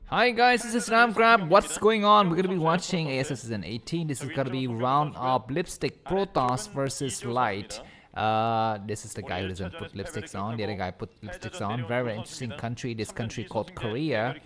Hi guys, this is Namkraftvn. What's going on? We're gonna be watching ASL Season 18. This is gonna be round of lipstick Protoss versus Light. This is the guy who doesn't put lipsticks on. The other guy put lipsticks on. Very interesting country. This country called Korea,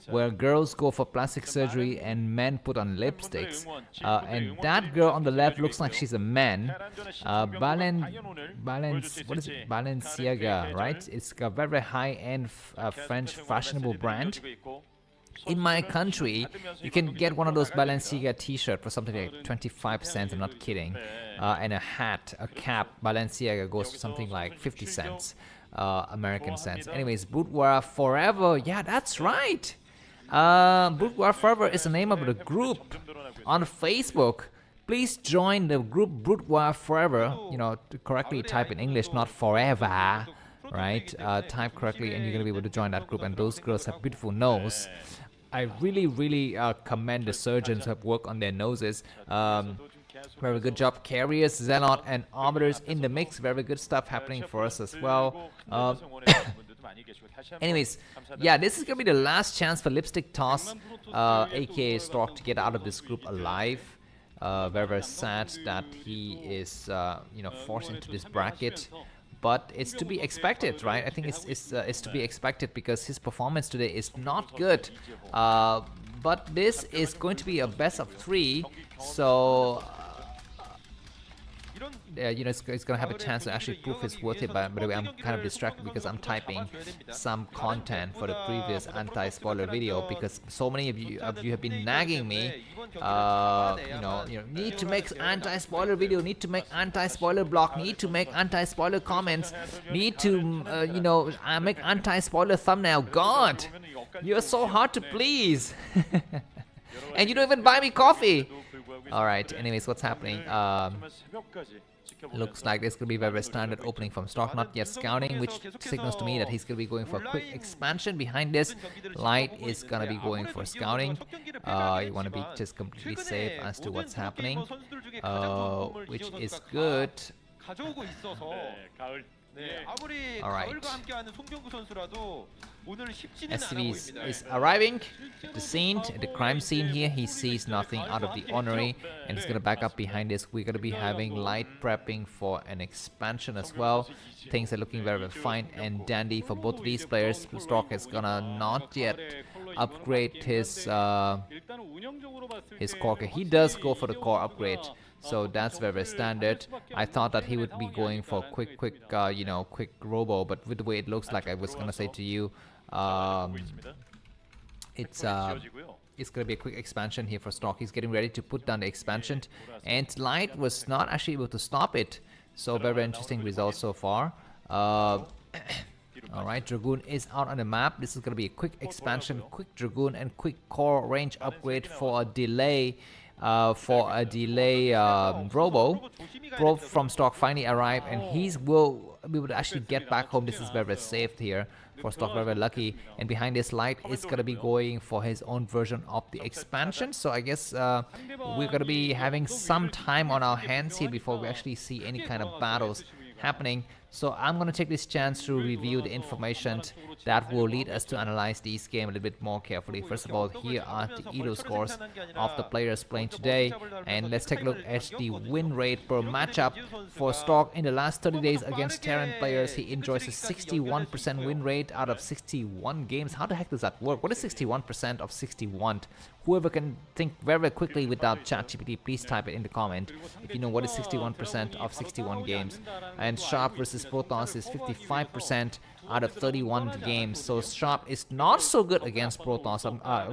where girls go for plastic surgery and men put on lipsticks. And that girl on the left looks like she's a man. What is it? Balenciaga, right? It's a very high-end French fashionable brand. In my country, you can get one of those Balenciaga t-shirt for something like 25 cents, I'm not kidding. And a hat, a cap, Balenciaga goes for something like 50 cents, American cents. Anyways, broodwar forever, yeah, that's right. Broodwar forever is the name of the group on Facebook. Please join the group broodwar forever. You know, to correctly type in English, not forever. Right? Type correctly and you're gonna be able to join that group. And those girls have beautiful nose. I really commend the surgeons who have worked on their noses. Very good job. Carriers, Zelle, and arbiters in the mix. Very good stuff happening for us as well. Anyways, yeah, this is gonna be the last chance for Lipstick Toss, aka Stork, to get out of this group alive. Very sad that he is forced into this bracket. But it's to be expected, right? I think it's to be expected because his performance today is not good. But this is going to be a best of 3, so it's gonna have a chance to actually prove it's worth it. By the way, I'm kind of distracted because I'm typing some content for the previous anti-spoiler video because so many of you have been nagging me. Need to make anti-spoiler video, need to make anti-spoiler block, need to make anti-spoiler comments, need to make anti-spoiler thumbnail. God, you're so hard to please. And you don't even buy me coffee. Alright, anyways, what's happening? Looks like this could be very standard opening from Stork, not yet scouting, which signals to me that he's going to be going for a quick expansion. Behind this, Light is going to be going for scouting. You want to be just completely safe as to what's happening, which is good. Alright. SCV is arriving at the scene, at the crime scene here. He sees nothing out of the honorary and he's gonna back up behind this. We're gonna be having Light prepping for an expansion as well. Things are looking very fine and dandy for both of these players. Stork is gonna not yet upgrade his core. He does go for the core upgrade. So that's very standard. I thought that he would be going for quick robo, but with the way it looks like, I was gonna say to you, it's gonna be a quick expansion here for Stork. He's getting ready to put down the expansion, and Light was not actually able to stop it. So very interesting results so far. Alright, Dragoon is out on the map. This is gonna be a quick expansion, quick Dragoon, and quick core range upgrade for a delay. Robo. Probe from Stork finally arrived, and he will be able to actually get back home. This is very safe here for Stork, very lucky. And behind this, Light is gonna be going for his own version of the expansion. So I guess we're gonna be having some time on our hands here before we actually see any kind of battles happening. So I'm going to take this chance to review the information that will lead us to analyze these games a little bit more carefully. First of all, here are the ELO scores of the players playing today, and let's take a look at the win rate per matchup for Stork. In the last 30 days against Terran players, he enjoys a 61% win rate out of 61 games. How the heck does that work? What is 61% of 61? Whoever can think very quickly without ChatGPT, please type it in the comment if you know what is 61% of 61 games. And Sharp versus Protoss is 55% out of 31 games. So Sharp is not so good against Protoss.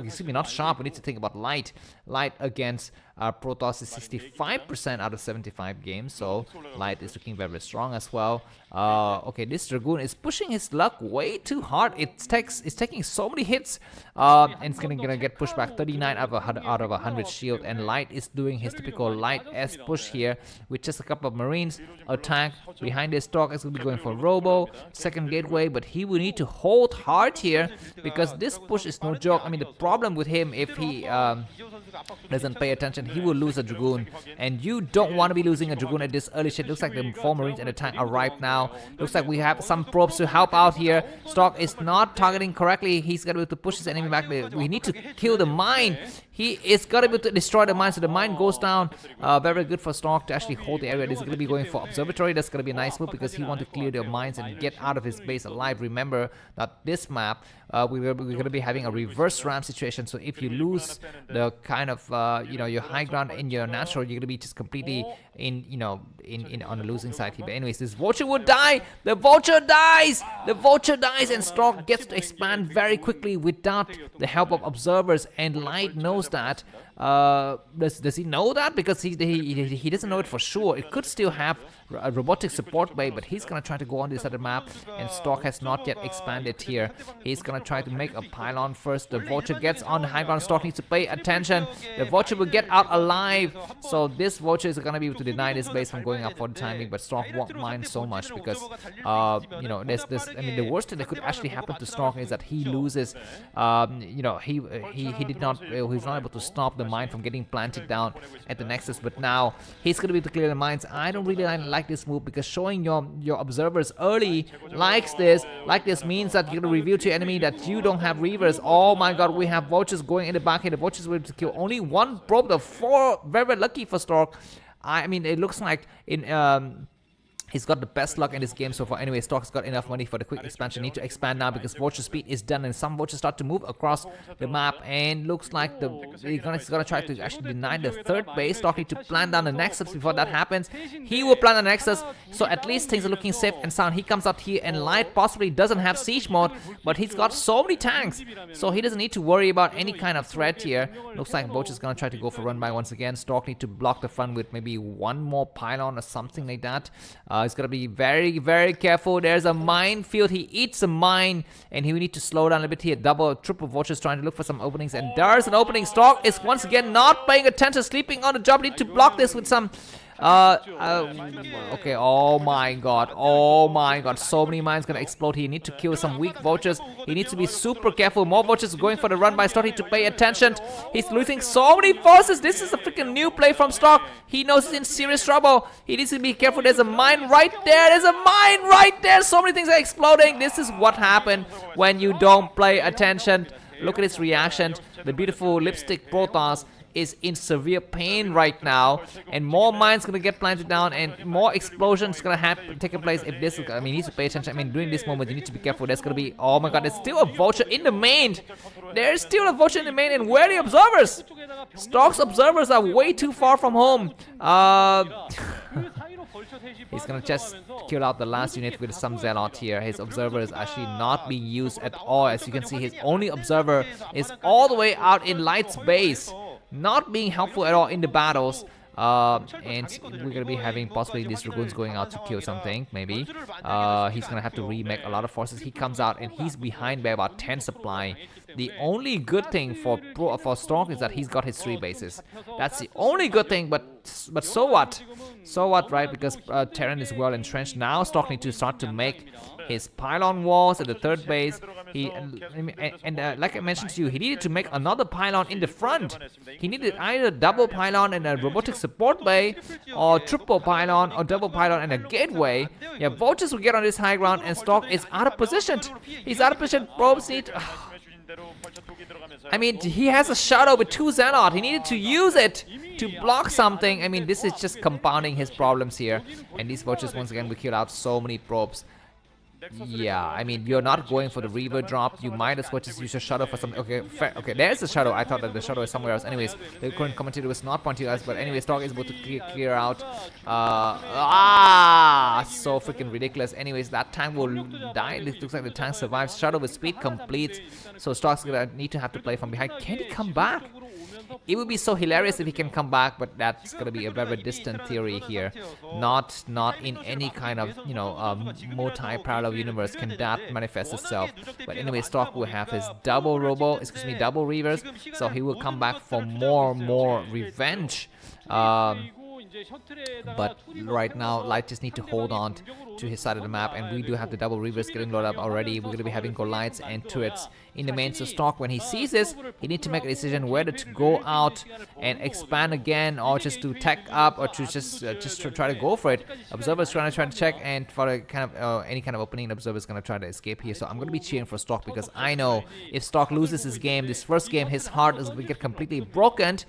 Excuse me, not Sharp. We need to think about Light. Light against Protoss is 65% out of 75 games. So Light is looking very strong as well. Okay, this Dragoon is pushing his luck way too hard. It's taking so many hits, and it's gonna get pushed back 39 out of 100 shield. And Light is doing his typical Light S push here with just a couple of Marines. Attack behind this Stork is gonna be going for Robo, second gateway, but he will need to hold hard here because this push is no joke. I mean, the problem with him, if he doesn't pay attention then he will lose a Dragoon. And you don't want to be losing a Dragoon at this early shit. Looks like the 4 Marines and the tank arrived now. Looks like we have some probes to help out here. Stork is not targeting correctly. He's going to be able to push his enemy back there. We need to kill the mine. He is going to be able to destroy the mine, so the mine goes down. Very good for Stork to actually hold the area. This is going to be going for observatory. That's going to be a nice move because he wants to clear the mines and get out of his base alive. Remember that this map, we're going to be having a reverse ramp situation. So if you lose the kind of your high ground in your natural, you're going to be just completely on the losing side here. But anyways, this vulture would die. The vulture dies. The vulture dies, and Stork gets to expand very quickly without the help of observers. And Light knows that. Does he know that? Because he doesn't know it for sure. It could still have a robotic support bay, but he's gonna try to go on this other map, and Stork has not yet expanded here. He's gonna try to make a pylon first. The vulture gets on the high ground. Stork needs to pay attention. The vulture will get out alive, so this vulture is gonna be able to deny this base from going up for the timing. But Stork won't mind so much because there's this. I mean, the worst thing that could actually happen to Stork is that he loses. He was not able to stop the mine from getting planted down at the nexus, but now he's gonna be able to clear the mines. I don't really like this move because showing your observers early like this means that you're gonna reveal to your enemy that you don't have reavers. Oh my god, we have vultures going in the back here. The vultures were able to kill only 1 probe. The 4 very lucky for Stork. I mean, it looks like he's got the best luck in this game so far. Anyway, Stork's got enough money for the quick expansion. Need to expand now because vulture speed is done, and some vultures start to move across the map. And looks like he's gonna try to actually deny the 3rd base. Stork need to plant down the nexus before that happens. He will plant the nexus, so at least things are looking safe and sound. He comes out here, and Light possibly doesn't have siege mode, but he's got so many tanks, so he doesn't need to worry about any kind of threat here. Looks like vulture's gonna try to go for run by once again. Stork need to block the front with maybe 1 more pylon or something like that. He's gonna be very, very careful. There's a minefield. He eats a mine, and he will need to slow down a bit here. Triple vultures trying to look for some openings, and there's an opening. Stork is once again not paying attention, sleeping on the job. Need to block this with some okay, oh my god, so many mines gonna explode here. You need to kill some weak vultures. He needs to be super careful. More vultures going for the run by Stork. Need to pay attention. He's losing so many forces. This is a freaking new play from Stork. He knows he's in serious trouble. He needs to be careful. There's a mine right there. There's a mine right there. So many things are exploding. This is what happened when you don't pay attention. Look at his reaction. The beautiful lipstick Protoss is in severe pain right now, and more mines gonna get planted down, and more explosions gonna take place. If this, I mean, he needs to pay attention. I mean, during this moment, you need to be careful. There's gonna be, oh my god, there's still a vulture in the main. There's still a vulture in the main, and where are the observers? Stork's observers are way too far from home. He's gonna just kill out the last unit with some Zealot here. His observer is actually not being used at all. As you can see, his only observer is all the way out in Light's base, not being helpful at all in the battles. And we're gonna be having possibly these Dragoons going out to kill something, maybe. He's gonna have to remake a lot of forces. He comes out and he's behind by about 10 supply. The only good thing for Stork is that he's got his 3 bases. That's the only good thing, but so what? So what, right? Because Terran is well entrenched now. Stork needs to start to make his pylon walls at the 3rd base. Like I mentioned to you, he needed to make another pylon in the front. He needed either double pylon and a robotic support bay, or triple pylon or double pylon and a gateway. Yeah, vultures will get on this high ground, and Stork is out of position. He's out of position. Probes need. I mean, he has a shadow with 2 Zealot. He needed to use it to block something. I mean, this is just compounding his problems here. And these vultures once again will kill out so many probes. Yeah, I mean, you're not going for the reaver drop. You might as well just use your shadow for something. Okay, fair. Okay, there's the shadow. I thought that the shadow is somewhere else. Anyways, the current commentator was not pointing to us, but anyways, Stork is able to clear out. So freaking ridiculous. Anyways, that tank will die. It looks like the tank survives. Shadow with speed completes. So Stork's gonna need to have to play from behind. Can he come back? It would be so hilarious if he can come back, but that's gonna be a very distant theory here. Not in any kind of multi-parallel universe can that manifest itself. But anyway, Stork will have his double reavers, so he will come back for more revenge. But right now, Light just need to hold on to his side of the map, and we do have the double reavers getting loaded up already. We're going to be having Goliaths and turrets in the main. So Stork, when he sees this, he needs to make a decision whether to go out and expand again, or just to tech up, or to just to try to go for it. Observer's trying to check, and for a kind of any kind of opening, Observer's going to try to escape here. So I'm going to be cheering for Stork, because I know if Stork loses this game, this first game, his heart is going to get completely broken.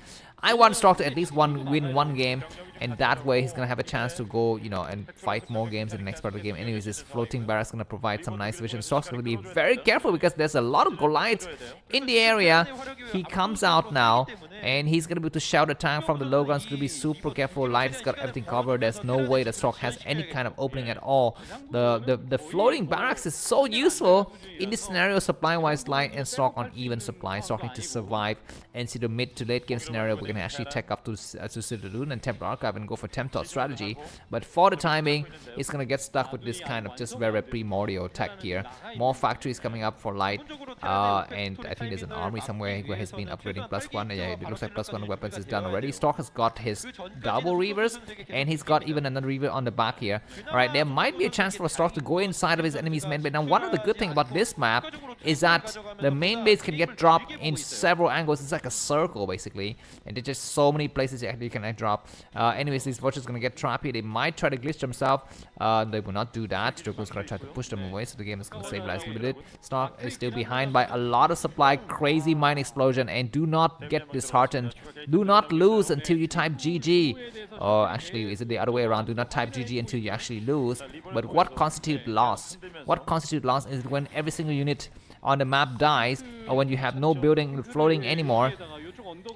I want Stork to at least win one game, and that way he's gonna have a chance to go, you know, and fight more games in the next part of the game. Anyways, this floating barracks gonna provide some nice vision. Stork's gonna be very careful because there's a lot of Goliaths in the area. He comes out now, and he's gonna be able to shout a tank from the low ground. He's gonna be super careful. Light's got everything covered. There's no way that Stork has any kind of opening at all. The floating barracks is so useful in this scenario, supply-wise. Light and Stork on even supply. Stork need to survive and see the mid to late game scenario. We're gonna actually tech up to Citadel and Temple Archive and go for Temptot strategy, but for the timing, it's gonna get stuck with this kind of just very primordial tech here. More factories coming up for Light, and I think there's an armory somewhere where he's been upgrading +1. Yeah, it looks like +1 weapons is done already. Stork has got his double reavers, and he's got even another reaver on the back here. All right, there might be a chance for Stork to go inside of his enemy's main base. Now, one of the good things about this map is that the main base can get dropped in several angles. It's like a circle basically, and there's just so many places you can drop. Anyways, these vultures gonna get trapped here. They might try to glitch themselves. They will not do that. Joko's gonna try to push them away, so the game is gonna stabilize a little bit. Stork is still behind by a lot of supply. Crazy mine explosion, and do not get disheartened. Do not lose until you type GG. Or actually, is it the other way around? Do not type GG until you actually lose. But what constitutes loss? What constitutes loss is when every single unit on the map dies, or when you have no building floating anymore.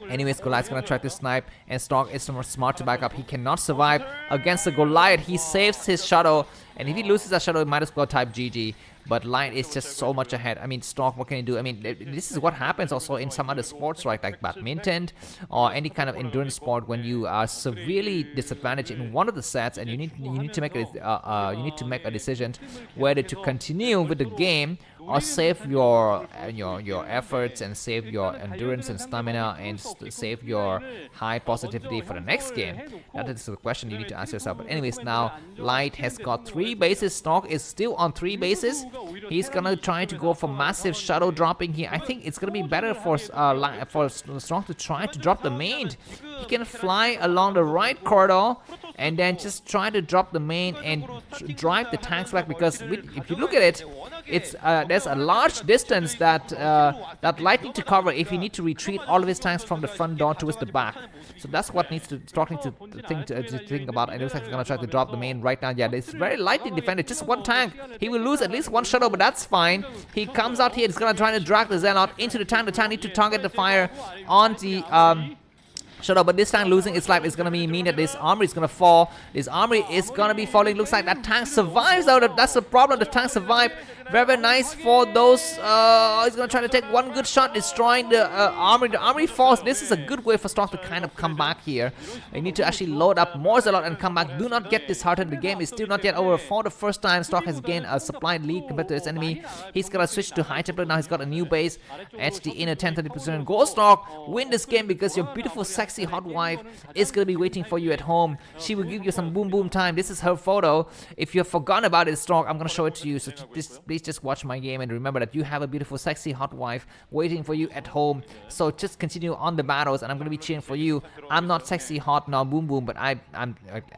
Anyways, Goliath's gonna try to snipe, and Stork is smart to back up. He cannot survive against the Goliath. He saves his shadow, and if he loses that shadow, he might as well type GG. But Light is just so much ahead. I mean, Stork, what can you do? I mean, this is what happens also in some other sports, right? Like badminton or any kind of endurance sport, when you are severely disadvantaged in one of the sets, and you need to make a decision whether to continue with the game or save your efforts and save your endurance and stamina and save your high positivity for the next game. That is the question you need to ask yourself. But anyways, now Light has got 3 bases. Stork is still on 3 bases. He's gonna try to go for massive shadow dropping here. I think it's gonna be better for Stork to try to drop the main. He can fly along the right corridor and then just try to drop the main and drive the tanks back, because if you look at it, it's there's a large distance that Light need to cover if he need to retreat all of his tanks from the front door towards the back. So that's what Stork needs to think about. And it looks like he's gonna try to drop the main right now. Yeah, it's very lightly defended. Just one tank. He will lose at least one shadow, but that's fine. He comes out here. He's gonna try to drag the Zelle out into the tank. The tank need to target the fire on the shadow, but this time losing its life is gonna mean that this armory is gonna fall. This armory is gonna be falling. Looks like that tank survives out. That's the problem. The tank survived. Very, very nice for those. He's gonna try to take one good shot, destroying the armory. The armory falls. This is a good way for Stork to kind of come back here. You need to actually load up more Zelle and come back. Do not get disheartened. The game is still not yet over. For the first time, Stork has gained a supply lead compared to his enemy. He's gonna switch to high template now. He's got a new base at the inner 10-30%. Go Stork, win this game, because your beautiful, sexy hot wife is gonna be waiting for you at home. She will give you some boom boom time. This is her photo. If you've forgotten about it, Stork, I'm gonna show it to you. So please just watch my game and remember that you have a beautiful, sexy hot wife waiting for you at home. So just continue on the battles, and I'm gonna be cheering for you. I'm not sexy, hot, now boom boom, but I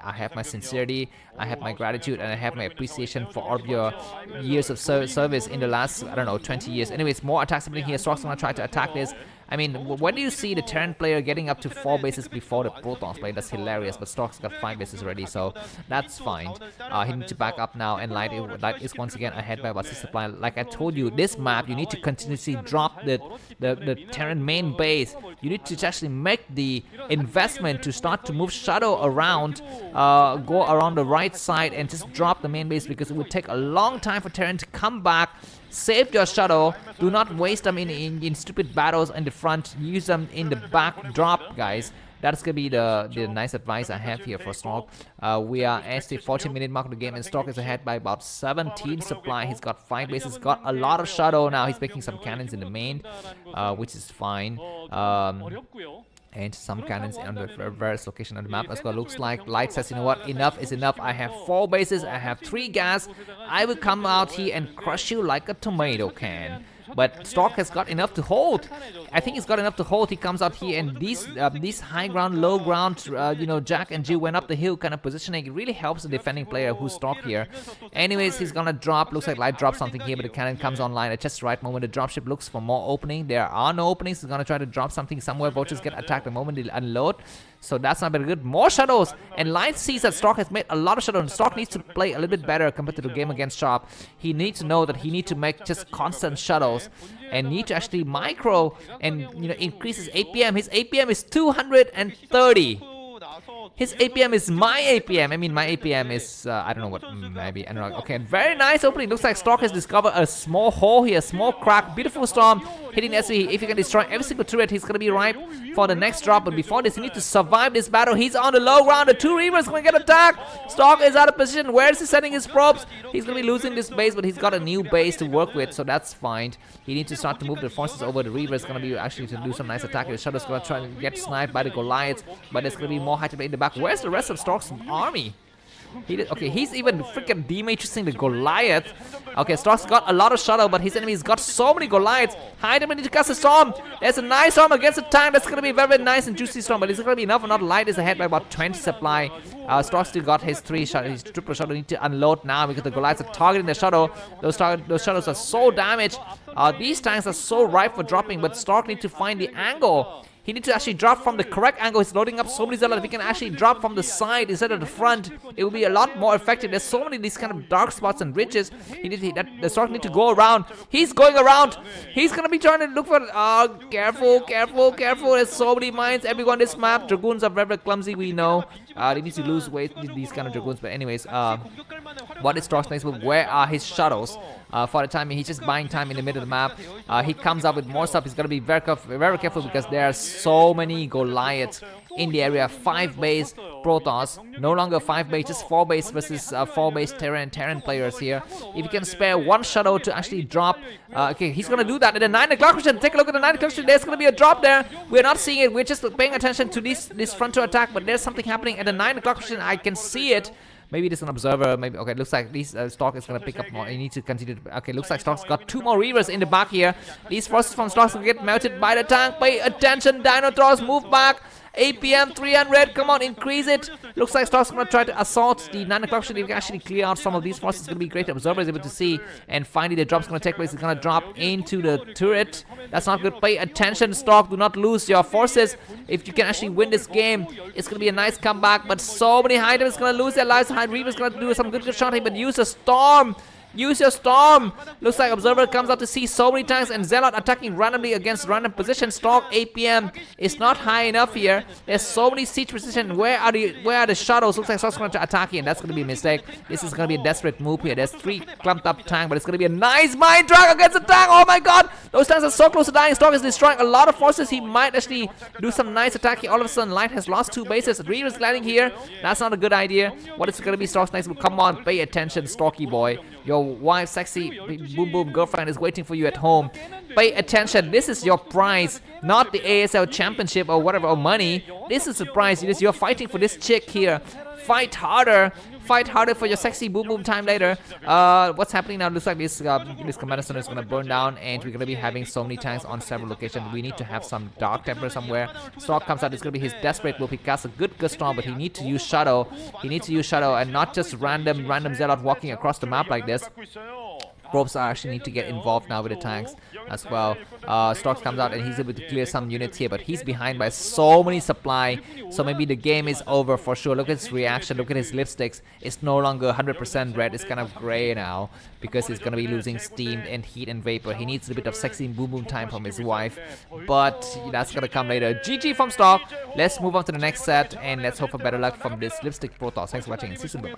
have my sincerity, I have my gratitude, and I have my appreciation for all of your years of service in the last, I don't know, 20 years. Anyways, more attacks happening here. Stork's gonna try to attack this. I mean, when do you see the Terran player getting up to 4 bases before the Protoss player? That's hilarious, but Stork's got 5 bases already, so that's fine. He needs to back up now, and Light is once again ahead by about 6 supply. Like I told you, this map, you need to continuously drop the Terran main base. You need to actually make the investment to start to move Shadow around, go around the right side, and just drop the main base, because it would take a long time for Terran to come back. Save your shadow. Do not waste them in stupid battles in the front. Use them in the back drop, guys. That's gonna be the nice advice I have here for Stork. We are at the 14-minute mark of the game, and Stork is ahead by about 17 supply. He's got 5 bases, got a lot of shadow now. He's making some cannons in the main, which is fine. and some cannons on the various location on the map as well. Looks like Light says, you know what, enough is enough. I have 4 bases, I have 3 gas. I will come out here and crush you like a tomato can. But Stork has got enough to hold. I think he's got enough to hold. He comes out here, and these high ground, low ground, you know, Jack and Jill went up the hill kind of positioning. It really helps the defending player who's Stork here. Anyways, he's gonna drop. Looks like Light drops something here, but the cannon comes online at just the right moment. The dropship looks for more opening. There are no openings. He's gonna try to drop something somewhere. Vultures get attacked the moment they unload. So that's not very good. More shadows, and Light sees that Stork has made a lot of shadows. Stork needs to play a little bit better compared to the game against Sharp. He needs to know that he needs to make just constant shadows and need to actually micro and, you know, increase his APM. His APM is 230. His APM is my APM. I mean, my APM is, I don't know what, maybe, I don't know. Okay, very nice opening. Looks like Stork has discovered a small hole here, small crack. Beautiful storm hitting SV. If he can destroy every single turret, he's going to be ripe for the next drop. But before this, he needs to survive this battle. He's on the low ground. The 2 Reavers going to get attacked. Stork is out of position. Where is he sending his probes? He's going to be losing this base, but he's got a new base to work with, so that's fine. He needs to start to move the forces over. The Reaver is going to be actually to do some nice attack. The Shadow's going to try to get sniped by the Goliaths, but there's going to be more high to play in the back. Where's the rest of Stork's army? Okay, he's even freaking dematrixing the Goliath. Okay, Stork's got a lot of shadow, but his enemy's got so many Goliaths. Hide him and need to cast a storm. There's a nice storm against the tank. That's going to be a very, very nice and juicy storm, but it's going to be enough or not. Light is ahead by about 20 supply. Stork still got his 3 shadow, his triple shadow. Need to unload now because the Goliaths are targeting the shadow. Those shadows are so damaged. These tanks are so ripe for dropping, but Stork need to find the angle. He needs to actually drop from the correct angle. He's loading up so many Zelle. If he can actually drop from the side instead of the front, it will be a lot more effective. There's so many these kind of dark spots and ridges. The Stork need to go around. He's going around. He's gonna be trying to look for. Careful, careful, careful. There's so many mines everywhere on this map. Dragoons are very, very clumsy. We know. They need to lose weight with these kind of Dragoons. But anyways, what is Stork's next move? Where are his shadows? For the time being, he's just buying time in the middle of the map. He comes up with more stuff. He's gonna be very careful because there are so many Goliaths in the area. 5 base Protoss, no longer 5 base, just 4 base versus 4 base Terran players here. If you can spare 1 shadow to actually drop, okay, he's gonna do that at the 9 o'clock position. Take a look at the 9 o'clock position. There's gonna be a drop there. We're not seeing it. We're just paying attention to this frontal attack, but there's something happening at the 9 o'clock position. I can see it. Maybe there's an observer. Maybe, okay, looks like this Stork is going to pick up more. He needs to continue to, okay, looks like Stork's got 2 more Reavers in the back here. These forces from Stork's will get melted by the tank. Pay attention, Dinosaurs, move back. APM 300, come on, increase it. Looks like Stork's going to try to assault the 9 o'clock. Should he can actually clear out some of these forces, it's going to be great. Observer is able to see, and finally the drop's going to take place. It's going to drop into the turret. That's not good. Pay attention, Stork. Do not lose your forces. If you can actually win this game, it's going to be a nice comeback. But so many Hydras going to lose their lives. Hydra Reaver's going to do some good shotting, but use a storm. Use your storm. Looks like Observer comes out to see so many tanks, and Zealot attacking randomly against random positions. Stork APM is not high enough here. There's so many siege positions. Where are the shadows? Looks like Stork's going to attack here, and that's going to be a mistake. This is going to be a desperate move here. There's 3 clumped up tanks, but it's going to be a nice mine drag against the tank. Oh my god, those tanks are so close to dying. Stork is destroying a lot of forces. He might actually do some nice attack here. All of a sudden, Light has lost 2 bases. Reaver's landing here. That's not a good idea. What is going to be Stork's next move? Come on, pay attention, Storky boy. Your wife, sexy boom boom girlfriend is waiting for you at home. Pay attention. This is your prize, not the ASL championship or whatever, or money. This is the prize. You're fighting for this chick here. Fight harder. Fight harder for your sexy boom boom time later. What's happening now? Looks like this commander center is gonna burn down, and we're gonna be having so many tanks on several locations. We need to have some dark temper somewhere. Stork comes out. It's gonna be his desperate move. He casts a good storm, but he needs to use shadow. He needs to use shadow and not just random Zealot walking across the map like this. Probes actually need to get involved now with the tanks as well. Stork comes out and he's able to clear some units here, but he's behind by so many supply. So maybe the game is over for sure. Look at his reaction. Look at his lipsticks. It's no longer 100% red. It's kind of gray now because he's going to be losing steam and heat and vapor. He needs a bit of sexy boom boom time from his wife, but that's going to come later. GG from Stork. Let's move on to the next set and let's hope for better luck from this lipstick Protoss. Thanks for watching. See you soon. Bye.